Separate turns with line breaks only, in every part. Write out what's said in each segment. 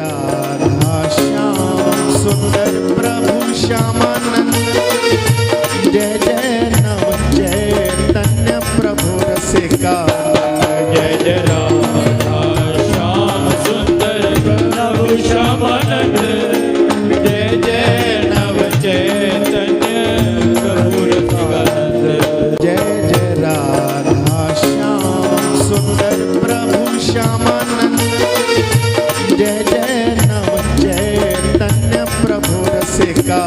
राधा श्याम सुंदर प्रभु श्यामानंद। जय जय नव चैतन्य प्रभु रसिका।
जय जय राधा श्याम सुंदर प्रभु श्यामानंद। जय जय नव चैतन्य प्रभु रसिकानंद।
जय जय राधा श्याम सुंदर प्रभु श्यामानंद। जय जय नव चैतन्य प्रभु रसिका।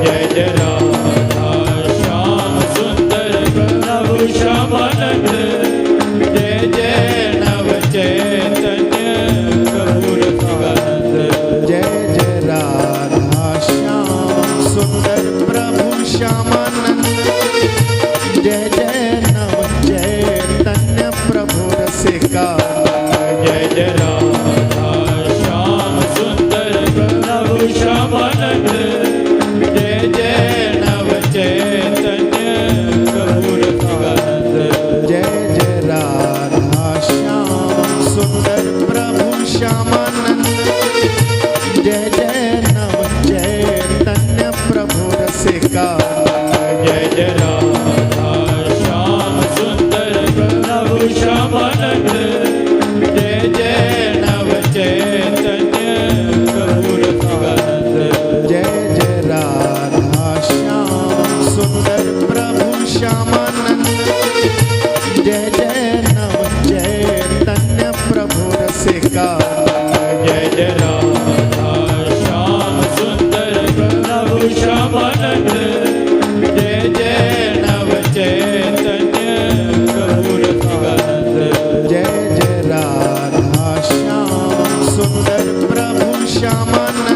जय जय राधा श्याम सुंदर प्रभु श्यामानंद। जय जय नव चैतन्य प्रभु रसिकानंद।
जय जय राधा श्याम सुंदर प्रभु श्यामानंद। जय जय नव चैतन्य प्रभु रसिका।
जय जय राधा श्याम सुंदर प्रभु श्यामानंद। जय जय नव चैतन्य प्रभु रसिकानंद।
जय जय राधा श्याम सुंदर प्रभु श्यामानंद। जय जय नव चैतन्य प्रभु रसिका।
जय जय राधा श्याम सुंदर प्रभु श्यामानंद। जय जय नव चैतन्य प्रभु रसिकानंद।
जय जय राधा श्याम सुंदर प्रभु श्यामानंद। जय जय नव चैतन्य प्रभु रसिका।
जय जय राधा श्याम सुंदर प्रभु श्यामानंद। जय जय नव चैतन्य प्रभु रसिकानंद।
जय जय राधा श्याम सुंदर प्रभु श्यामानंद।